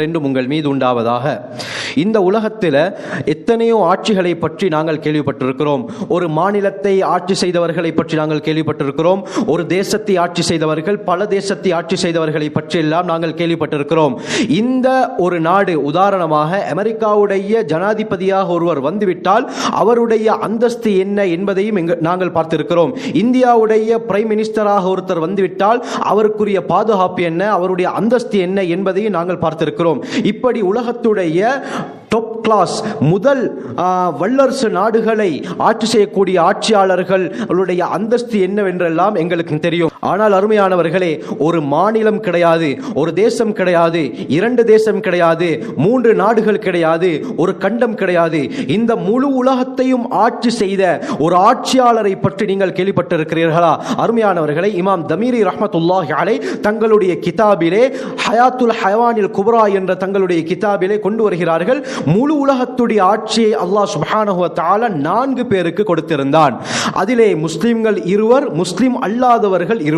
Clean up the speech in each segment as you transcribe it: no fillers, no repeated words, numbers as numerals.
என்றும் உங்கள் மீது உண்டாவதாக. இந்த உலகத்தில் எத்தனையோ ஆட்சிகளை பற்றி நாங்கள் கேள்விப்பட்டிருக்கிறோம். ஒரு மாநிலத்தை ஆட்சி செய்தவர்களை பற்றி நாங்கள் கேள்விப்பட்டிருக்கிறோம். ஒரு தேசத்தை ஆட்சி செய்தவர்கள், பல தேசத்தை ஆட்சி செய்தவர்களை பற்றி எல்லாம் நாங்கள் கேள்விப்பட்டிருக்கிறோம். இந்த ஒரு நாடு, உதாரணமாக அமெரிக்காவுடைய ஜனாதிபதியாக ஒருவர் வந்துவிட்டால் அவருடைய அந்தஸ்து என்ன என்பதையும் நாங்கள் பார்த்திருக்கிறோம். இந்தியாவுடைய பிரைம் மினிஸ்டராக ஒருத்தர் வந்துவிட்டால் அவருக்குரிய பாதுகாப்பு என்ன, அவருடைய அந்தஸ்து என்ன என்பதையும் நாங்கள் பார்த்திருக்கிறோம். இப்படி உலகத்துடைய டாப் கிளாஸ் முதல் வல்லரசு நாடுகளை ஆட்சி செய்யக்கூடிய ஆட்சியாளர்களுடைய அந்தஸ்து என்னவென்றெல்லாம் எங்களுக்கு தெரியும். ஆனால் அருமையானவர்களே, ஒரு மாநிலம் கிடையாது, ஒரு தேசம் கிடையாது, 2 தேசம் கிடையாது, 3 நாடுகள் கிடையாது, ஒரு கண்டம் கிடையாது. இந்த முழு உலகத்தையும் ஆட்சி செய்த ஒரு ஆட்சியாளரை பற்றி நீங்கள் கேள்விப்பட்டிருக்கிறீர்களா? அருமையானவர்களை, இமாம் தமீரி ரஹ்மத்துல்லாஹி அலைஹி தங்களுடைய கிதாபிலே ஹயாத்துல் ஹயவானில் குப்ரா என்ற தங்களுடைய கிதாபிலே கொண்டு வருகிறார்கள். முழு உலகத்துடைய ஆட்சியை அல்லாஹ் சுப்ஹானஹு வ தஆலா 4 பேருக்கு கொடுத்திருந்தான். அதிலே முஸ்லிம்கள் 2, முஸ்லிம் அல்லாதவர்கள் 2.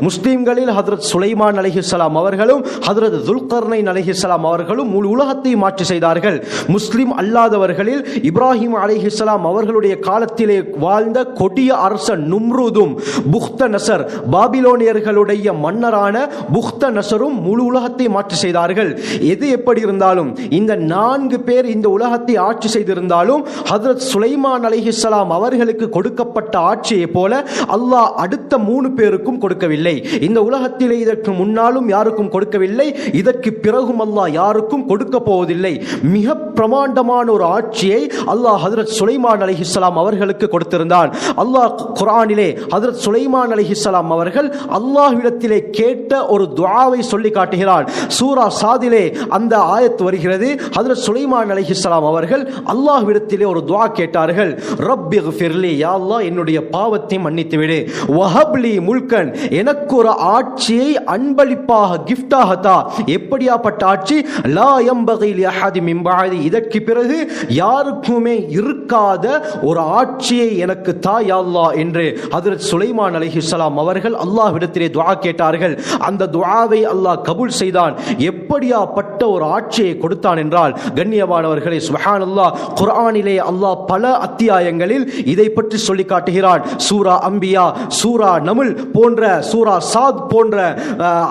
முஸ்லிம்களில் ஹஜ்ரத் சுலைமான் அலைஹிஸ்ஸலாம் அவர்களும் ஹஜ்ரத் துல்கர்னைன் அலைஹிஸ்ஸலாம் அவர்களும் முழு உலகத்தையும் ஆட்சி செய்தார்கள். முஸ்லிம் அல்லாதவர்களில் இப்ராஹிம் அலைஹிஸ்ஸலாம் அவர்களுடைய காலத்திலே வாழ்ந்த கொடிய அரசன் நும்ரூதும் புக்த நசர், பாபிலோனியர்களுடைய மன்னரான புக்த நசரும் முழு உலகத்தையும் ஆட்சி செய்தார்கள். எது எப்படி இருந்தாலும் இந்த 4 பேர் இந்த உலகத்தை ஆட்சி செய்திருந்தாலும் ஹஜ்ரத் சுலைமான் அலைஹிஸ்ஸலாம் அவர்களுக்கு கொடுக்கப்பட்ட ஆட்சியை போல அல்லாஹ் அடுத்த 3 பேருக்கும் கொடுக்கவில்லை. இந்த உலகத்திலே இதற்கு முன்னாலும் யாருக்கும் கொடுக்கவில்லை, இதற்கு பிறகும் அல்லாஹ் யாருக்கும் கொடுக்க போவதில்லை. மிக பிரமாண்டமான ஒரு ஆட்சியை அல்லாஹ் ஹஜ்ரத் சுலைமான் அலைஹிஸ்ஸலாம் அவர்களுக்கு கொடுத்திருந்தான். அல்லாஹ் குர்ஆனிலே ஹஜ்ரத் சுலைமான் அலைஹிஸ்ஸலாம் அவர்கள் அல்லாஹ்விடத்திலே கேட்ட ஒரு துஆவை சொல்லி காட்டுகிறான். சூரா சாதிலே அந்த ஆயத் வருகிறது. ஹஜ்ரத் சுலைமான் அலைஹிஸ்ஸலாம் அவர்கள் அல்லாஹ்விடத்திலே ஒரு துஆ கேட்டார்கள். ரப்பிக்ஃபிர்லி, யா அல்லாஹ் என்னுடைய பாவத்தை மன்னித்து விடு. வஹப்லி முல்கன், எனக்கு ஒரு ஆட்சியை அன்பளிப்பாக கிஃப்டாக தா. எப்படியாப்பட்ட ஆட்சி? லா யம்பகி லி அஹதி மின் பஅதி, இதற்கு பிறகு யாருக்குமே இருக்காத ஒரு ஆட்சியை எனக்கு தா யா அல்லாஹ் என்று ஹஜ்ரத் சுலைமான் அலைஹிஸ்ஸலாம் அவர்கள் அல்லாஹ்விடத்திலே துஆ கேட்டார்கள். அந்த துஆவை அல்லாஹ் கபூல் செய்தான். எப்படியாப்பட்ட ஒரு ஆட்சியை கொடுத்தான் என்றால், கண்ணியமானவர்களே, சுப்ஹானல்லாஹ், குர்ஆனிலே அல்லாஹ் பல அத்தியாயங்களில் இதை பற்றி சொல்லி காட்டுகிறான். சூரா அம்பியா, சூரா நமுல் போன்ற, சூரா சாத் போன்ற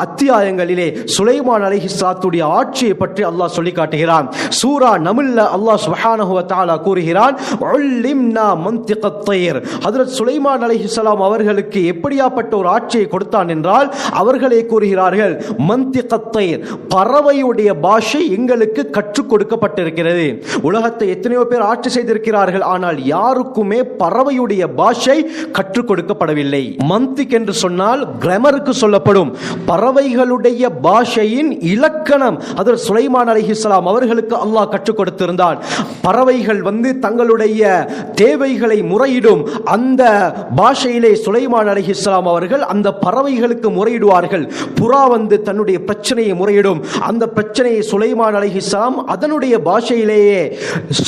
அத்தியாயங்களிலே சுலைமான் அலைஹிஸ்ஸலாத்துடைய ஆட்சியை பற்றி அல்லாஹ் சொல்லி காட்டுகிறான். சூரா நமுல்ல அல்லாஹ் சுப்ஹானஹு வ தஆலா கூறுகிறான், உல்லிம்னா மன்திகத் தைர். ஹஜ்ரத் சுலைமான் அலைஹிஸ்ஸலாம் அவர்களுக்கு எப்படியாப்பட்ட ஒரு ஆட்சியை கொடுத்தான் என்றால், அவர்களே கூறுகிறார்கள், மன்திகத் தைர், பறவையுடைய பாஷை எங்களுக்கு கற்றுக் கொடுக்கப்பட்டிருக்கிறது. உலகத்தை எத்தனையோ பேர் ஆட்சி செய்திருக்கிறார்கள், ஆனால் யாருக்குமே பறவையுடைய பாஷை கற்றுக் கொடுக்கப்படவில்லை. மந்திக் என்று சொன்னால் கிராமருக்கு சொல்லப்படும் பறவைகளுடைய பாஷையின் இலக்கணம் ஹஜ்ரத் சுலைமான் அலைஹிஸ்ஸலாம் அவர்களுக்கு அல்லாஹ் கற்றுக் கொடுத்திருந்தான். பறவைகள் வந்து தங்களுடைய தேவைகளை முறையிடும் அந்த பாஷையிலே சுலைமான் அலைஹிஸ்ஸலாம் அவர்கள் அந்த பறவைகளுக்கு முறையிடுவார்கள். புறா வந்து தன்னுடைய பிரச்சனையை முறையிடும். அந்த பிரச்சனையை சுலைமான் அலைஹிஸ்ஸலாம் அதனுடைய பாஷையிலேயே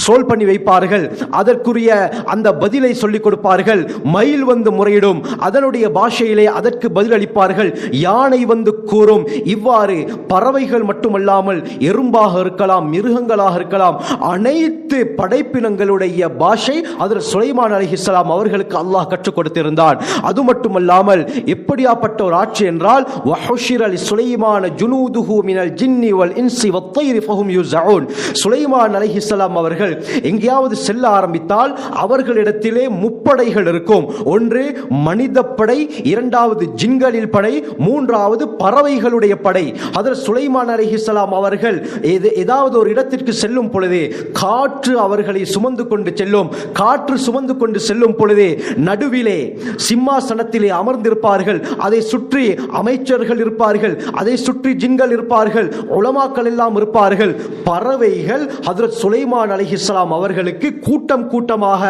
சோல் பண்ணி வைப்பார்கள். அதற்குரிய அந்த பதிலை சொல்லிக் கொடுப்பார்கள். மயில் வந்து முறையிடும், அதனுடைய பாஷையிலே அதற்கு பதில் அளிப்பார்கள். யானை வந்து கூறும். இவ்வாறு பறவைகள் மட்டுமல்லாமல் எறும்பாக இருக்கலாம், மிருகங்களாக இருக்கலாம், அனைத்து படைப்பினங்களுடைய பாஷை ஹஜ்ரத் சுலைமான் அலைஹிஸ்ஸலாம் அவர்களுக்கு அல்லாஹ் கற்றுக் கொடுத்திருந்தான். அது மட்டுமல்லாமல் எப்படியாப்பட்ட ஒரு ஆட்சி என்றால், வஹுஷிர லிசுலைமான ஜுனூதுஹு மினல் ஜின்னி வல் இன்சி வத்தைரி ஃபஹும் யுஸஊன். சுலைமான் அலைஹிஸ்ஸலாம் அவர்கள் எங்கேயாவது செல்ல ஆரம்பித்தால் அவர்களிடத்திலே முப்படைகள் இருக்கும். ஒன்று மனித படை, 2வது ஜின்களில் படை, 3வது பறவைகளுடைய படை. ஹஜ்ரத் சுலைமான் அலைஹிஸ்ஸலாம் அவர்கள் ஏதாவது ஒரு இடத்திற்கு செல்லும் பொழுது காற்று அவர்களை சுமந்து கொண்டு செல்லும். காற்று சுமந்து கொண்டு செல்லும் பொழுது நடுவிலே சிம்மாசனத்திலே அமர்ந்திருப்பார்கள். அதை சுற்றி அமைச்சர்கள் இருப்பார்கள், அதை சுற்றி ஜின்கள் இருப்பார்கள், உலமாக்கள் எல்லாம் இருப்பார்கள். பறவைகள் ஹஜ்ரத் சுலைமான் அலைஹிஸ்ஸலாம் அவர்களுக்கு கூட்டம் கூட்டமாக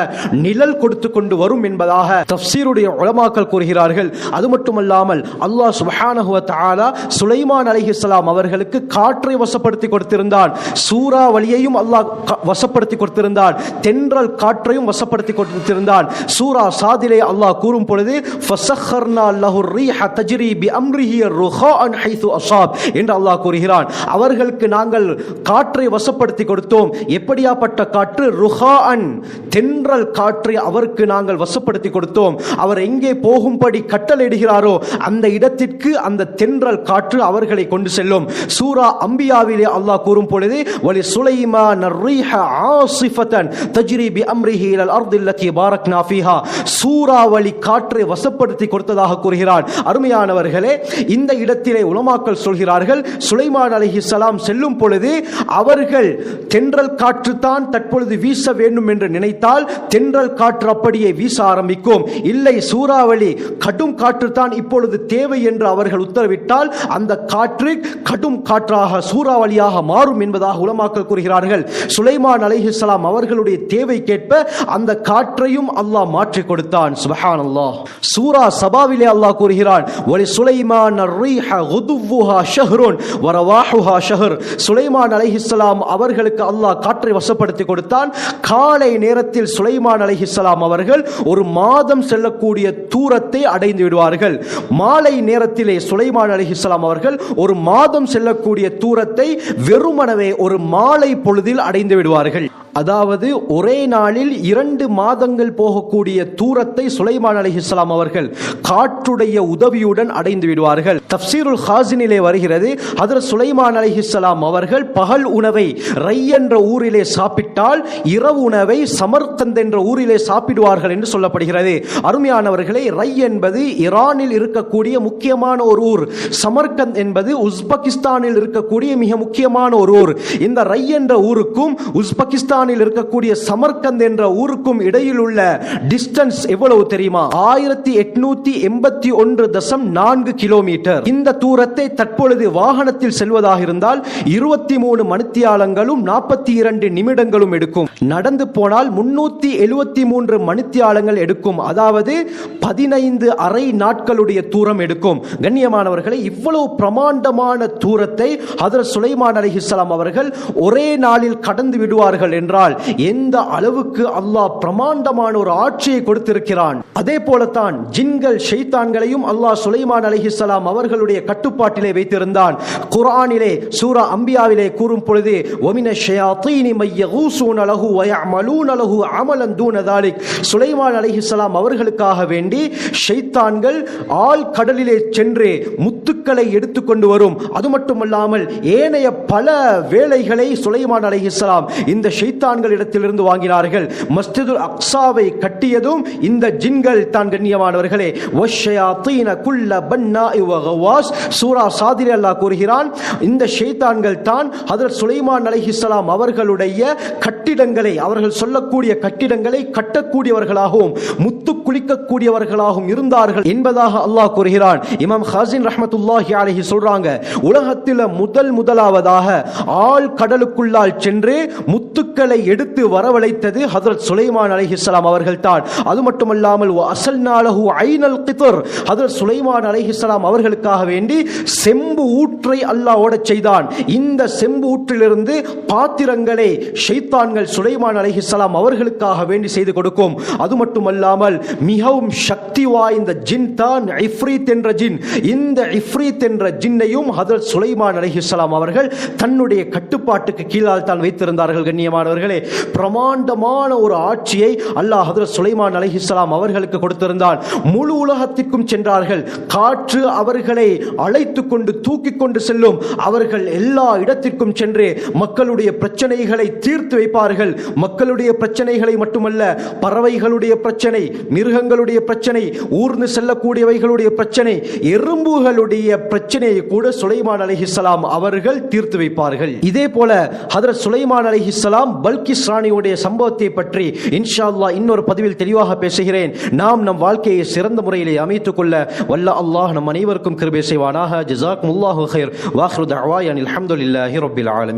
நிழல் கொடுத்து கொண்டு வரும் என்பதாக தஃப்சீருடைய உலமாக்கள் கூறுகிறார்கள். அது மட்டுமல்லாமல் அல்லாஹ் சுப்ஹானஹு வ தஆலா சுலைமான் அலைஹிஸ்ஸலாம் அவர்களுக்கு காற்றை வசப்படுத்தி கொடுத்திருந்தான், சூறாவளியையும் அல்லாஹ் வசப்படுத்தி கொடுத்திருந்தான், தென்றல் காற்றையும் வசப்படுத்தி கொடுத்திருந்தான். சூரா சாதிலே அல்லாஹ் கூறும் பொழுது ஃபஸഖர்னா லஹு ர்ரீஹ தஜ்ரி பிஅம்ரிஹி ருஹாஅன் ஹைது அஸாப் என்று அல்லாஹ் கூறுகிறான். அவர்களுக்கு நாங்கள் காற்றை வசப்படுத்தி கொடுத்தோம். எப்படியாப்பட்ட காற்று? ருஹாஅன், தென்றல் காற்றை அவருக்கு நாங்கள் வசப்படுத்தி கொடுத்தோம். அவர் எங்கே போகும்படி கட்டளையிடுகிறாரோ அந்த இடத்திற்கு அந்த தென்றல் காற்று அவர்களை கொண்டு செல்லும். சூரா அம்பியாவிலே அல்லாஹ் கூறும் பொழுது வலி சுலைமான் ர்ரீஹ ஆஸிஃபதன் தஜ்ரி பிஅம்ரிஹி இலல் அர்தி அல்லதி பாரக்னா ஃபீஹா, சூறாவளி காற்றை வசப்படுத்தி கொடுத்ததாக கூறுகிறான். அருமையானவர்களே, இந்த இடத்திலே உலமாக்கள் சொல்கிறார்கள், சுலைமான் அலைஹிஸ்ஸலாம் செல்லும் பொழுது அவர்கள் தென்றல் காற்று தான் தற்பொழுது வீச வேண்டும் என்று நினைத்தால் தென்றல் காற்று அப்படியே வீச ஆரம்பிக்கும். இல்லை, சூறாவளி கடும் காற்று தான் இப்பொழுது தேவை என்று அவர்கள் உத்தரவிட்டால் அந்த காற்று கடும் காற்றாக சூறாவளியாக மாறும் என்பதாக உலமாக்கள் கூறுகிறார்கள். சுலைமான் அலைஹிஸ்ஸலாம் அவர்களுடைய தேவைக்கேற்ப அந்த காற்றையும் அல்லாஹ் மாற்றி கொடுத்தான். சுப்ஹானல்லாஹ். சூரா சபாவிலே அல்லாஹ் கூறுகிறான், வலி சுலைமான் ர்ரீஹ குதுவுஹா ஷஹ்ருன் வ ரவாஹுஹா ஷஹர். சுலைமான் அலைஹிஸ்ஸலாம் அவர்களுக்கு அல்லாஹ் காற்றை வசப்படுத்தி கொடுத்தான். காலை நேரத்தில் சுலைமான் அலைஹிஸ்ஸலாம் அவர்கள் ஒரு மாதம் செல்லக்கூடிய தூரத்தை அடைந்து விடுவார்கள். மாலை நேரத்திலே சுலைமான் அலைஹிஸ்ஸலாம் அவர்கள் ஒரு மாதம் செல்லக்கூடிய தூரத்தை வெறுமனவே ஒரு மாலை பொழுதில் அடைந்து விடுவார்கள். அதாவது ஒரே நாளில் 2 மாதங்கள் போகக்கூடிய தூரத்தை சுலைமான் அலைஹிஸ்ஸலாம் அவர்கள் காற்றுடைய உதவியுடன் அடைந்து விடுவார்கள். தஃப்சீருல் ஹாஸினிலே வருகிறது, ஹஜ்ரத் சுலைமான் அலைஹிஸ்ஸலாம் அவர்கள் பகல் உணவை ரை என்ற ஊரிலே சாப்பிட்டால் இரவு உணவை சமர்கந்த் என்ற ஊரிலே சாப்பிடுவார்கள் என்று சொல்லப்படுகிறது. அருமையானவர்களே, ரை என்பது ஈரானில் இருக்கக்கூடிய முக்கியமான ஒரு ஊர், சமர்கந்த் என்பது உஸ்பெகிஸ்தானில் இருக்கக்கூடிய மிக முக்கியமான ஒரு ஊர். இந்த ரை என்ற ஊருக்கும் உஸ்பெகிஸ்தான் இருக்கக்கூடிய சமர்கந்த் என்ற ஊருக்கும் இடையில் உள்ள டிஸ்டன்ஸ் எவ்வளவு தெரியுமா? 1881.4 கிலோமீட்டர். இந்த தூரத்தை தற்பொழுது வாகனத்தில் செல்வதாக இருந்தால் 23 மணித்தியாலங்களும் 42 நிமிடங்களும் எடுக்கும். நடந்து போனால் 373 மணித்தியாலங்கள் எடுக்கும். அதாவது 15 அரை நாட்களுடைய தூரம் எடுக்கும். கண்ணியமானவர்களை, இவ்வளவு பிரமாண்டமான தூரத்தை ஹஜ்ரத் சுலைமான் அலைஹிஸ்ஸலாம் அவர்கள் ஒரே நாளில் கடந்து விடுவார்கள் என்றால் எந்த அளவுக்கு அல்லாஹ் பிரமாண்டமான ஒரு ஆட்சியை கொடுத்திருக்கிறான். அதே போலத்தான் ஜின்கள் ஷைத்தான்களையும் அல்லாஹ் சுலைமான் அலைஹிஸ்ஸலாம் அவர்களுடைய கட்டுப்பாட்டிலே வைத்திருந்தான். குர்ஆனிலே சூரா அம்பியாவிலே கூறும் பொழுது வமின ஷயாத்தீனி மய்யகூஸூன லஹு வயஅமலூன லஹு அமலன் தூன தாலிக், சுலைமான் அலைஹிஸ்ஸலாம் அவர்களுக்காக வேண்டி ஷைத்தான்கள் ஆழ் கடலிலே சென்று முத்துக்களை எடுத்துக்கொண்டு வரும். அது மட்டுமல்லாமல் ஏனைய பல வேலைகளை சுலைமான் அலைஹிஸ்ஸலாம் இந்த ஷைத்தான்களிடத்திலிருந்து வாங்கினார்கள். மஸ்ஜிதுல் அக்ஸாவை கட்டியதும் இந்த ஜின்கள் தான். கண்ணியமானவர்களே, வஷ்ஷயாத்தீன குல்ல பன்னாஇ வ கவாஸ், சூரா சாதிலே அல்லாஹ் கூறுகிறான், இந்த ஷைத்தான்கள் தான் ஹஜ்ரத் சுலைமான் அலைஹிஸ்ஸலாம் அவர்களுடைய கட்டிடங்களை, அவர்கள் சொல்லக்கூடிய கட்டிடங்களை கட்டக்கூடியவர்களாகவும் முத்து குளிக்கக்கூடியவர்களாகவும் இருந்தார்கள் என்பதாக அல்லாஹ் கூறுகிறான். இமாம் ஹாஸின் ரஹ்மத்துல்லாஹி அலைஹி சொல்றாங்க, உலகத்தில் முதலாவதாக ஆழ் கடலுக்குள்ளால் சென்று முத்துக்களை எடுத்து வரவழைத்தது ஹஜ்ரத் சுலைமான் அலைஹிஸ்ஸலாம் அவர்கள் தான். அது மட்டுமல்லாமல் அஸல்னா லஹு ஐனல் கித்ர், ஹஜ்ரத் சுலைமான் அலைஹிஸ்ஸலாம் அவர்களுக்காக வேண்டி செம்பு ஊற்றை அல்லாஹ் ஓடச் செய்தான். இந்த செம்பு ஊற்றிலிருந்து பாத்திரங்களை ஷைத்தான்கள் சுலைமான் அலைஹிஸ்ஸலாம் அவர்களுக்காக வேண்டி செய்து கொடுக்கும். அது மட்டுமல்லாமல் மிகவும் சக்தி வாய்ந்த ஜின் தான் இஃப்ரீத் என்ற ஜின். இந்த இஃப்ரீத் என்ற ஜின்னையும் ஹஜ்ரத் சுலைமான் அலைஹிஸ்ஸலாம் அவர்கள் தன்னுடைய கட்டுப்பாட்டுக்கு கீழால் தான் வைத்திருந்தார்கள். கண்ணியமானவர்களே, பிரமாண்டமான ஒரு ஆட்சியை அல்லாஹ் ஹஜ்ரத் சுலைமான் அலைஹிஸ்ஸலாம் அவர்களுக்கு கொடுத்திருந்தான். முழு உலகத்திற்கும் சென்றார்கள். காற்று அவர்களை அழைத்துக் கொண்டு தூக்கிக் கொண்டு செல்லும். அவர்கள் எல்லா இடத்திற்கும் சென்று மக்களுடைய பிரச்சனைகளை தீர்த்து வைப்பார்கள். மக்களுடைய பிரச்சனைகளை மட்டுமல்ல, பறவைகளுடைய பிரச்சனை, மிருகங்களுடைய பிரச்சனை, ஊர்ந்து செல்லக்கூடியவைகளுடைய பிரச்சனை, எறும்புகளுடைய பிரச்சனையை கூட சுலைமான் அலைஹிஸ்ஸலாம் அவர்கள் தீர்த்து வைப்பார்கள். இதே போல ஹஜ்ரத் சுலைமான் அலைஹிஸ்ஸலாம் பல்கிஸ் ராணியுடைய சம்பவத்தை பற்றி இன்ஷா அல்லாஹ் இன்னொரு பதிவில் தெளிவாக பேசுகிறேன். நாம் நம் வாழ்க்கையை சிறந்த முறையிலே அமைத்துக் கொள்ள வல்ல அல்லாஹ் நம் அனைவருக்கும் கிருபை செய்வானாக. ஜஸாக்குமுல்லாஹு கைர். வாஹிரு தஅவானா அல்ஹம்துலில்லாஹி ரப்பில் ஆலமீன்.